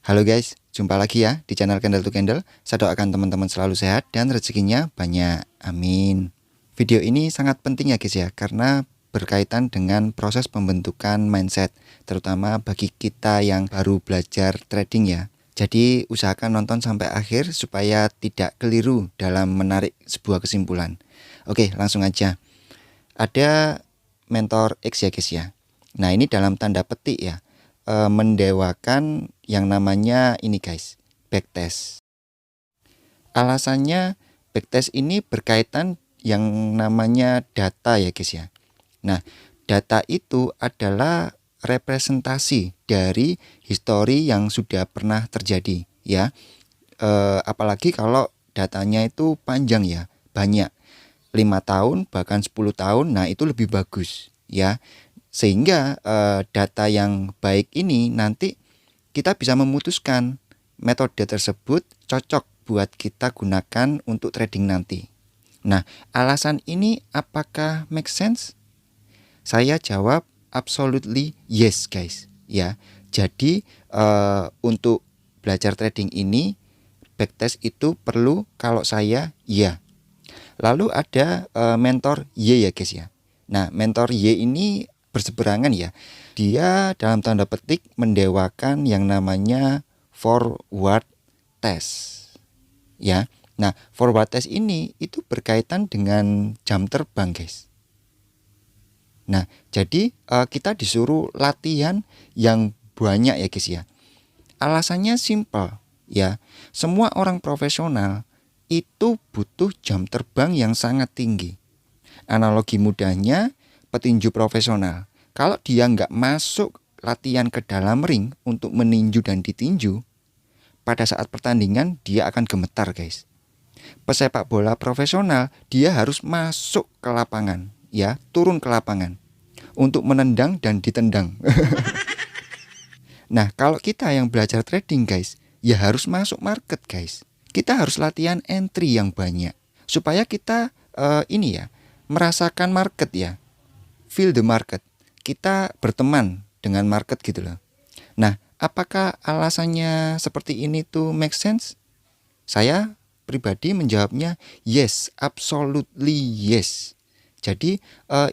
Halo guys, jumpa lagi ya di channel Candle to Candle. Saya doakan teman-teman selalu sehat dan rezekinya banyak. Amin. Video ini sangat penting ya guys ya, karena berkaitan dengan proses pembentukan mindset, terutama bagi kita yang baru belajar trading ya. Jadi usahakan nonton sampai akhir supaya tidak keliru dalam menarik sebuah kesimpulan. Oke, langsung aja. Ada mentor X ya guys ya. Nah, ini dalam tanda petik ya, mendewakan yang namanya ini guys, backtest. Alasannya backtest ini berkaitan yang namanya data ya guys ya. Nah, data itu adalah representasi dari histori yang sudah pernah terjadi ya. Apalagi kalau datanya itu panjang ya, banyak, 5 tahun bahkan 10 tahun. Nah, itu lebih bagus ya. Sehingga data yang baik ini nanti kita bisa memutuskan metode tersebut cocok buat kita gunakan untuk trading nanti. Nah, alasan ini apakah make sense? Saya jawab absolutely yes guys ya. Jadi untuk belajar trading ini backtest itu perlu kalau saya ya. Lalu ada mentor Y ya guys ya. Nah, mentor Y ini berseberangan ya. Dia dalam tanda petik mendewakan yang namanya forward test ya. Nah, forward test ini itu berkaitan dengan jam terbang guys. Nah, jadi kita disuruh latihan yang banyak ya guys ya. Alasannya simple ya. Semua orang profesional itu butuh jam terbang yang sangat tinggi. Analogi mudahnya petinju profesional. Kalau dia nggak masuk latihan ke dalam ring untuk meninju dan ditinju, pada saat pertandingan dia akan gemetar guys. Pesepak bola profesional dia harus masuk ke lapangan ya, turun ke lapangan untuk menendang dan ditendang. Nah, kalau kita yang belajar trading guys, ya harus masuk market guys. Kita harus latihan entry yang banyak supaya kita ini ya, merasakan market ya. Feel the market. Kita berteman dengan market gitu loh. Nah, apakah alasannya seperti ini tuh make sense? Saya pribadi menjawabnya yes, absolutely yes. Jadi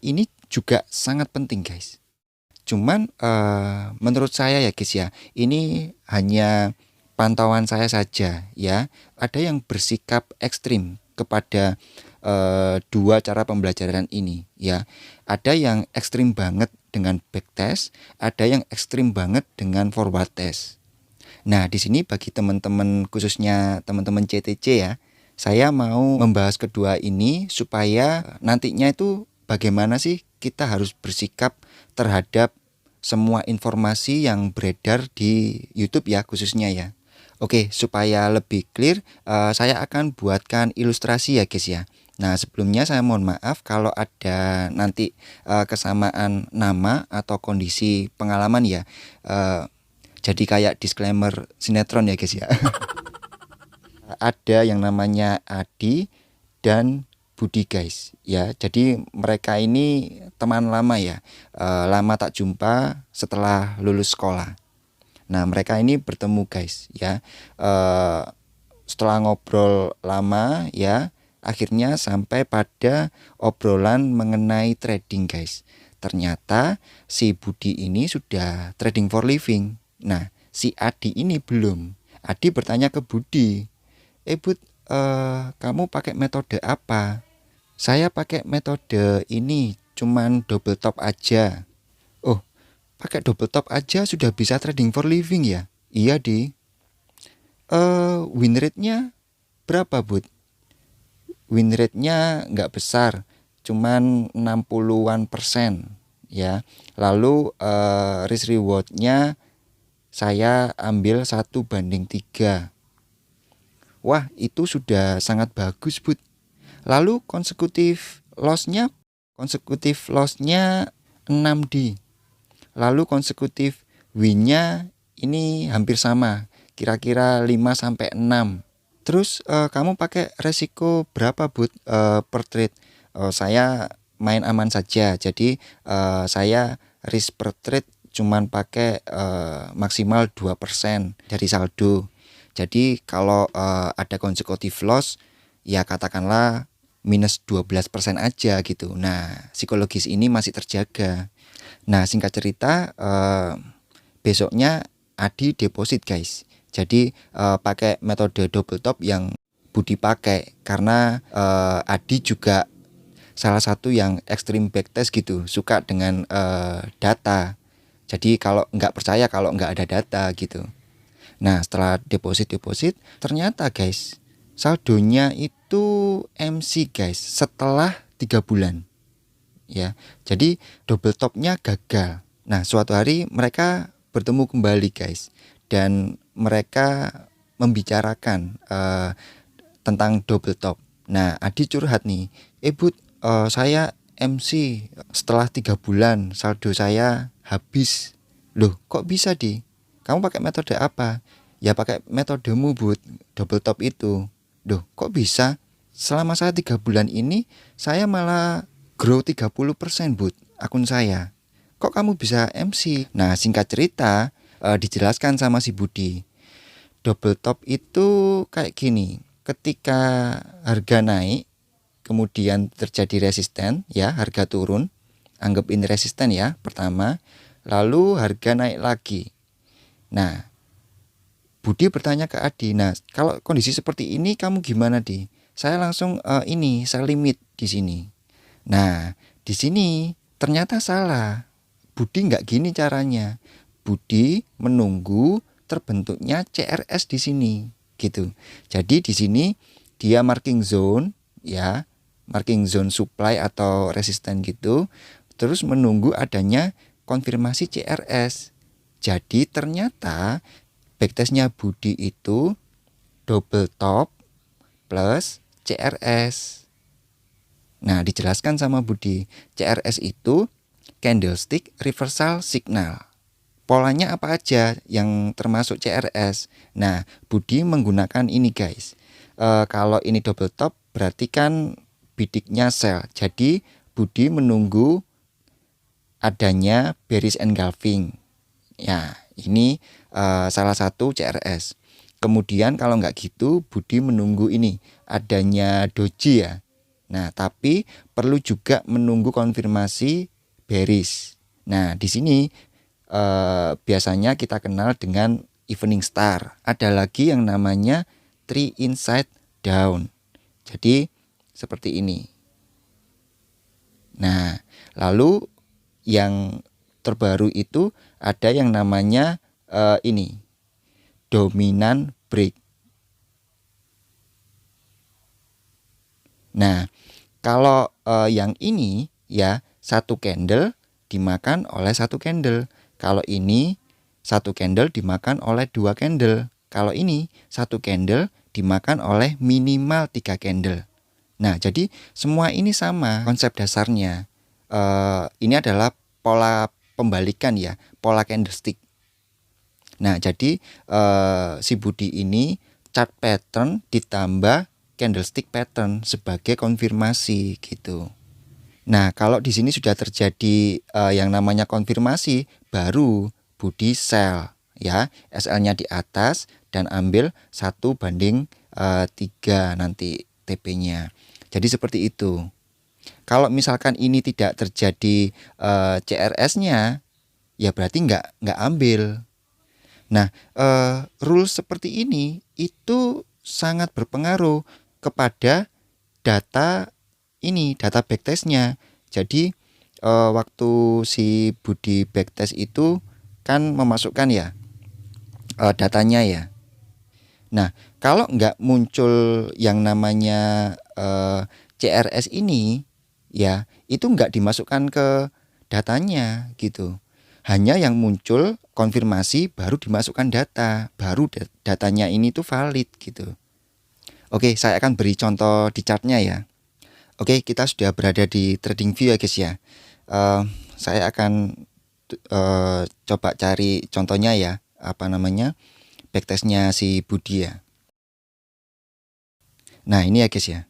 ini juga sangat penting guys. Cuman menurut saya ya guys ya, ini hanya pantauan saya saja ya. Ada yang bersikap ekstrim kepada dua cara pembelajaran ini ya. Ada yang ekstrim banget dengan backtest, ada yang ekstrim banget dengan forward test. Nah, di sini bagi teman-teman, khususnya teman-teman CTC ya, saya mau membahas kedua ini supaya nantinya itu bagaimana sih kita harus bersikap terhadap semua informasi yang beredar di YouTube ya khususnya ya. Oke, supaya lebih clear, saya akan buatkan ilustrasi ya guys ya. Nah, sebelumnya saya mohon maaf kalau ada nanti kesamaan nama atau kondisi pengalaman ya. Jadi kayak disclaimer sinetron ya guys ya. Ada yang namanya Adi dan Budi guys ya. Jadi mereka ini teman lama ya. Lama tak jumpa setelah lulus sekolah. Nah, mereka ini bertemu guys ya. Setelah ngobrol lama ya, akhirnya sampai pada obrolan mengenai trading guys. Ternyata si Budi ini sudah trading for living. Nah, si Adi ini belum. Adi bertanya ke Budi, Bud, kamu pakai metode apa? Saya pakai metode ini, cuman double top aja. Oh, pakai double top aja sudah bisa trading for living ya? Iya di. Win rate-nya berapa Bud? Win rate-nya nggak besar, cuman 60-an% ya. Lalu risk reward-nya saya ambil 1:3. Wah, itu sudah sangat bagus Bud. Lalu konsekutif loss-nya 6D. Lalu konsekutif win-nya ini hampir sama, kira-kira 5-6. Terus kamu pakai resiko berapa Bud per trade? Saya main aman saja. Jadi saya risk per trade cuman pakai maksimal 2% dari saldo. Jadi kalau ada consecutive loss ya katakanlah minus 12% aja gitu. Nah, psikologis ini masih terjaga. Nah, singkat cerita besoknya Adi deposit guys. Jadi pakai metode double top yang Budi pakai karena Adi juga salah satu yang ekstrim backtest gitu, suka dengan data. Jadi kalau nggak percaya kalau nggak ada data gitu. Nah, setelah deposit ternyata guys saldonya itu MC guys setelah 3 bulan ya. Jadi double topnya gagal. Nah, suatu hari mereka bertemu kembali guys dan mereka membicarakan tentang double top. Nah, Adi curhat nih, Bud, saya MC setelah 3 bulan saldo saya habis. Loh, kok bisa di? Kamu pakai metode apa? Ya pakai metodemu Bud, double top itu. Loh, kok bisa? Selama saya 3 bulan ini saya malah grow 30% Bud akun saya. Kok kamu bisa MC? Nah, singkat cerita dijelaskan sama si Budi. Double top itu kayak gini. Ketika harga naik, kemudian terjadi resisten, ya harga turun, anggap ini resisten ya, pertama, lalu harga naik lagi. Nah, Budi bertanya ke Adi, nah kalau kondisi seperti ini kamu gimana Di? Saya langsung saya limit di sini. Nah, di sini ternyata salah. Budi nggak gini caranya. Budi menunggu terbentuknya CRS di sini gitu. Jadi di sini dia marking zone ya, marking zone supply atau resisten gitu. Terus menunggu adanya konfirmasi CRS. Jadi ternyata backtestnya Budi itu double top plus CRS. Nah, dijelaskan sama Budi, CRS itu candlestick reversal signal. Polanya apa aja yang termasuk CRS? Nah, Budi menggunakan ini guys. Kalau ini double top berarti kan bidiknya sell. Jadi Budi menunggu adanya bearish engulfing. Ya, ini salah satu CRS. Kemudian kalau nggak gitu, Budi menunggu ini adanya doji ya. Nah, tapi perlu juga menunggu konfirmasi bearish. Nah, di sini biasanya kita kenal dengan evening star. Ada lagi yang namanya three inside down. Jadi seperti ini. Nah, lalu yang terbaru itu ada yang namanya ini dominant break. Nah, kalau yang ini ya satu candle dimakan oleh satu candle. Kalau ini satu candle dimakan oleh 2 candle. Kalau ini satu candle dimakan oleh minimal 3 candle. Nah, jadi semua ini sama konsep dasarnya. Ini adalah pola pembalikan ya, pola candlestick. Nah, jadi si Budi ini chart pattern ditambah candlestick pattern sebagai konfirmasi gitu. Nah, kalau di sini sudah terjadi yang namanya konfirmasi, baru Budi sell ya, SL-nya di atas dan ambil 1/3 nanti TP-nya. Jadi seperti itu. Kalau misalkan ini tidak terjadi CRS-nya, ya berarti nggak ambil. Nah, rules seperti ini itu sangat berpengaruh kepada data ini, data backtestnya. Jadi waktu si Budi backtest itu kan memasukkan ya datanya ya. Nah, kalau nggak muncul yang namanya CRS ini ya, itu nggak dimasukkan ke datanya gitu. Hanya yang muncul konfirmasi baru dimasukkan data, baru datanya ini tuh valid gitu. Oke, saya akan beri contoh di chartnya ya. Oke, kita sudah berada di TradingView ya guys ya. Saya akan coba cari contohnya ya, apa namanya backtestnya si Budi ya. Nah ini ya guys ya.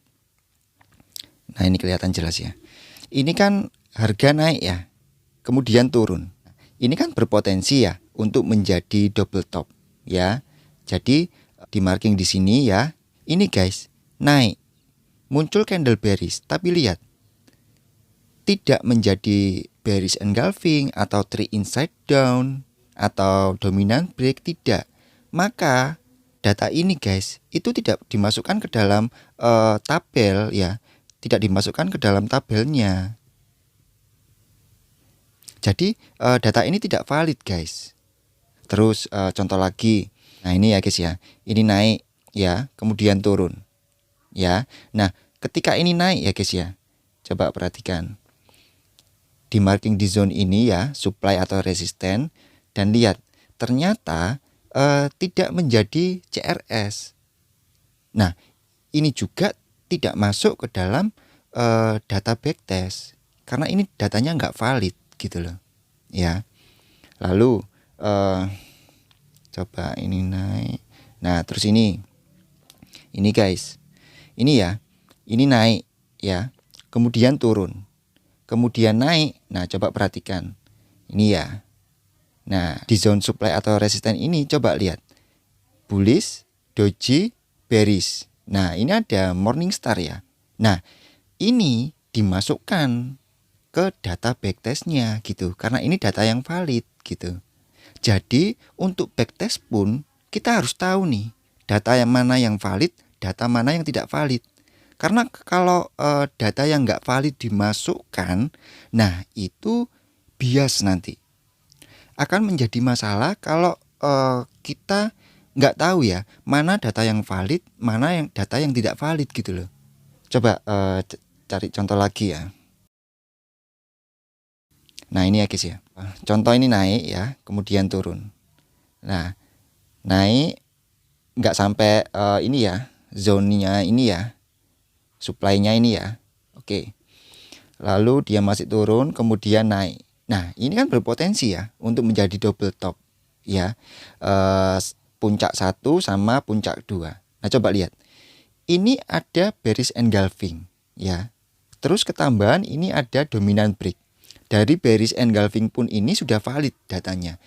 Nah ini kelihatan jelas ya. Ini kan harga naik ya, kemudian turun. ini kan berpotensi ya untuk menjadi double top ya. Jadi di marking di sini ya. Ini guys, naik. Muncul candle bearish, tapi lihat tidak menjadi bearish engulfing atau three inside down atau dominant break, tidak. Maka data ini guys itu tidak dimasukkan ke dalam tabel ya, tidak dimasukkan ke dalam tabelnya. Jadi data ini tidak valid guys. Terus contoh lagi, nah ini ya guys ya, ini naik ya, kemudian turun ya. Nah ketika ini naik ya guys ya, coba perhatikan di marking di zone ini ya, supply atau resisten, dan lihat ternyata tidak menjadi CRS. Nah ini juga tidak masuk ke dalam data backtest karena ini datanya nggak valid gitu loh ya. Lalu coba ini naik. Nah terus ini guys, ini ya, ini naik ya, kemudian turun, kemudian naik. Nah coba perhatikan ini ya. Nah di zone supply atau resisten ini coba lihat bullish, doji, bearish. Nah ini ada Morningstar ya. Nah ini dimasukkan ke data backtestnya gitu, karena ini data yang valid gitu. Jadi untuk backtest pun kita harus tahu nih data yang mana yang valid, data mana yang tidak valid. Karena kalau data yang nggak valid dimasukkan, nah itu bias nanti. Akan menjadi masalah kalau kita nggak tahu ya mana data yang valid, mana yang data yang tidak valid gitu loh. Coba cari contoh lagi ya. Nah ini ya guys ya, contoh ini naik ya, kemudian turun. Nah naik nggak sampai ini ya, zonnya ini ya, supply-nya ini ya. Oke, lalu dia masih turun kemudian naik. Nah ini kan berpotensi ya untuk menjadi double top ya, puncak 1 sama puncak 2. Nah coba lihat, ini ada bearish engulfing ya, terus ketambahan ini ada dominant break. Dari bearish engulfing pun ini sudah valid datanya.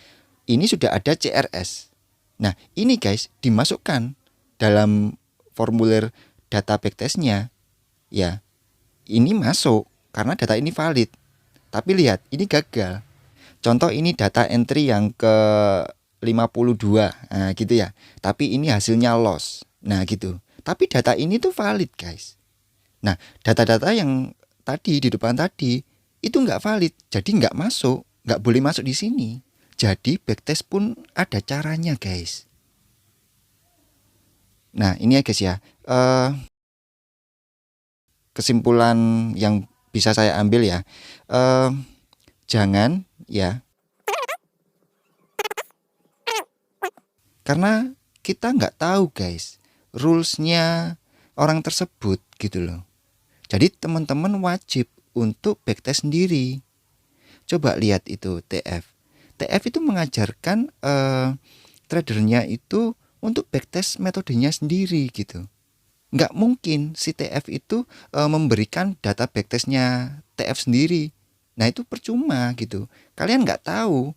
Ini sudah ada CRS. Nah ini guys dimasukkan dalam formulir data backtestnya ya. Ini masuk karena data ini valid. Tapi lihat ini gagal. Contoh ini data entry yang ke 52, nah gitu ya. Tapi ini hasilnya loss. Nah gitu. Tapi data ini tuh valid guys. Nah data-data yang tadi di depan tadi itu nggak valid, jadi nggak masuk, nggak boleh masuk di sini. Jadi backtest pun ada caranya guys. Nah ini ya guys ya, kesimpulan yang bisa saya ambil ya, jangan ya, karena kita nggak tahu guys rulesnya orang tersebut gitu loh. Jadi teman-teman wajib untuk backtest sendiri. Coba lihat itu TF. TF itu mengajarkan tradernya itu untuk backtest metodenya sendiri gitu. Nggak mungkin si TF itu memberikan data backtestnya TF sendiri. Nah itu percuma gitu. Kalian nggak tahu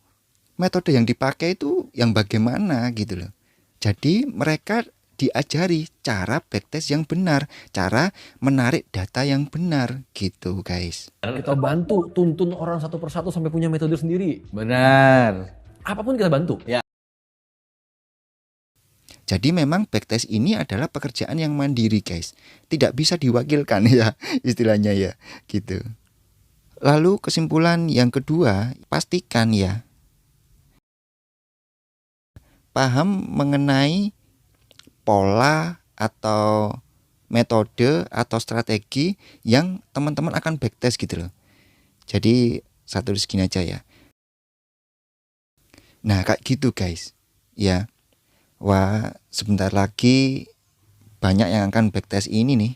metode yang dipakai itu yang bagaimana gitu loh. Jadi mereka diajari cara backtest yang benar, cara menarik data yang benar gitu guys. Kita bantu tuntun orang satu persatu sampai punya metode sendiri. Benar. Apapun kita bantu. Ya. Jadi memang backtest ini adalah pekerjaan yang mandiri guys. Tidak bisa diwakilkan ya istilahnya ya gitu. Lalu kesimpulan yang kedua, pastikan ya paham mengenai pola atau metode atau strategi yang teman-teman akan backtest gitu loh. Jadi satu segini aja ya. Nah kayak gitu guys ya. Wah sebentar lagi banyak yang akan backtest ini nih,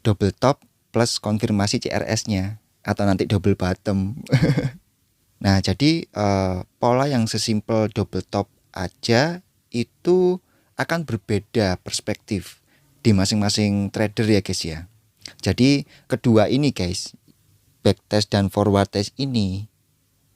double top plus konfirmasi CRS-nya atau nanti double bottom. Nah jadi pola yang sesimpel double top aja itu akan berbeda perspektif di masing-masing trader ya guys ya. Jadi kedua ini guys, backtest dan forward test ini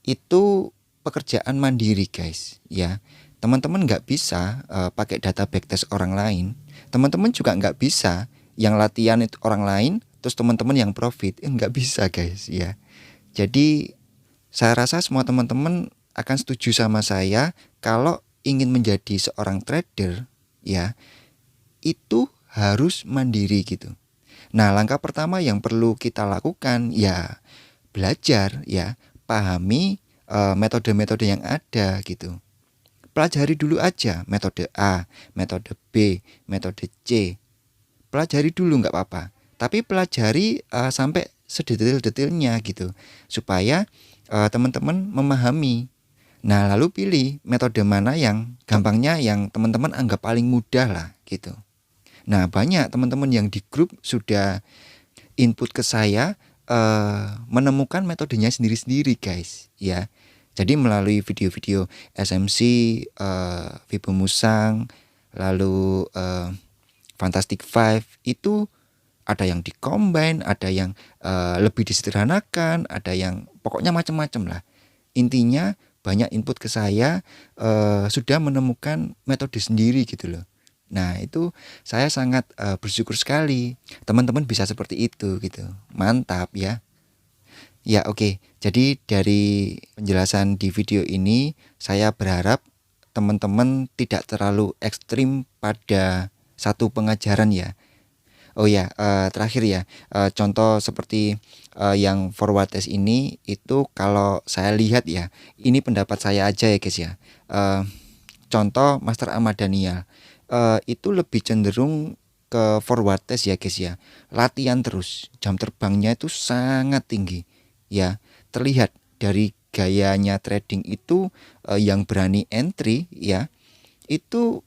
itu pekerjaan mandiri guys ya. Teman-teman nggak bisa pakai data backtest orang lain. Teman-teman juga nggak bisa yang latihan itu orang lain terus teman-teman yang profit, nggak bisa guys ya. Jadi saya rasa semua teman-teman akan setuju sama saya kalau ingin menjadi seorang trader ya, itu harus mandiri gitu. Nah, langkah pertama yang perlu kita lakukan ya belajar ya, pahami metode-metode yang ada gitu. Pelajari dulu aja metode A, metode B, metode C. Pelajari dulu nggak apa-apa. Tapi pelajari sampai sedetail-detailnya gitu. Supaya teman-teman memahami. Nah, lalu pilih metode mana yang gampangnya yang teman-teman anggap paling mudah lah gitu. Nah, banyak teman-teman yang di grup sudah input ke saya menemukan metodenya sendiri-sendiri guys ya. Jadi melalui video-video SMC, Vibo Musang, lalu Fantastic Five itu ada yang di-combine, ada yang lebih disederhanakan, ada yang pokoknya macam-macam lah. Intinya banyak input ke saya sudah menemukan metode sendiri gitu loh. Nah, itu saya sangat bersyukur sekali teman-teman bisa seperti itu gitu. Mantap ya. Ya oke. Jadi dari penjelasan di video ini saya berharap teman-teman tidak terlalu ekstrim pada satu pengajaran ya. Oh ya, terakhir ya, contoh seperti yang forward test ini itu kalau saya lihat ya, ini pendapat saya aja ya guys ya. Contoh Master Ahmad Daniel itu lebih cenderung ke forward test ya guys ya. Latihan terus, jam terbangnya itu sangat tinggi ya. Terlihat dari gayanya trading itu yang berani entry ya, itu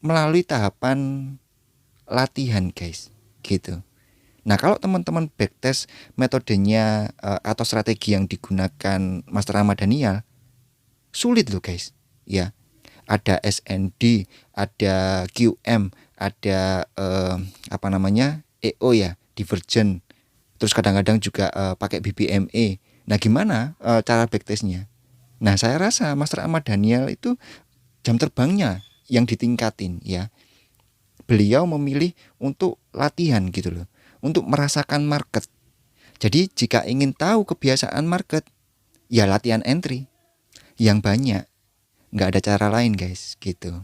melalui tahapan latihan guys gitu. Nah, kalau teman-teman backtest metodenya atau strategi yang digunakan Master Ahmad Daniel, sulit loh guys ya. Ada SND, ada QM, ada apa namanya EO ya, Divergent. Terus kadang-kadang juga pakai BBME. Nah, gimana cara backtestnya? Nah, saya rasa Master Ahmad Daniel itu jam terbangnya yang ditingkatin ya. Beliau memilih untuk latihan gitu loh, untuk merasakan market. Jadi jika ingin tahu kebiasaan market, ya latihan entry yang banyak. Nggak ada cara lain guys gitu.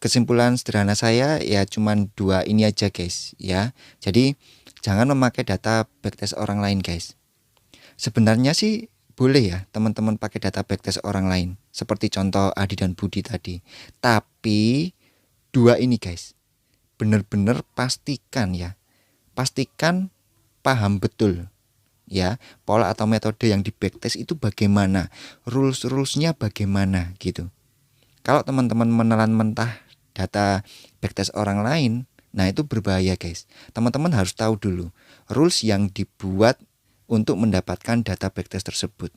Kesimpulan sederhana saya ya cuman dua ini aja guys ya. Jadi jangan memakai data backtest orang lain guys. Sebenarnya sih boleh ya teman-teman pakai data backtest orang lain, seperti contoh Adi dan Budi tadi. Tapi dua ini guys, bener-bener pastikan ya, pastikan paham betul ya pola atau metode yang di backtest itu bagaimana, rulesnya bagaimana gitu. Kalau teman-teman menelan mentah data backtest orang lain, nah itu berbahaya guys. Teman-teman harus tahu dulu rules yang dibuat untuk mendapatkan data backtest tersebut.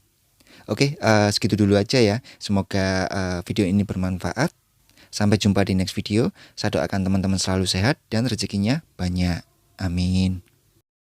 Oke, segitu dulu aja ya. Semoga video ini bermanfaat. Sampai jumpa di next video. Saya doakan teman-teman selalu sehat dan rezekinya banyak. Amin.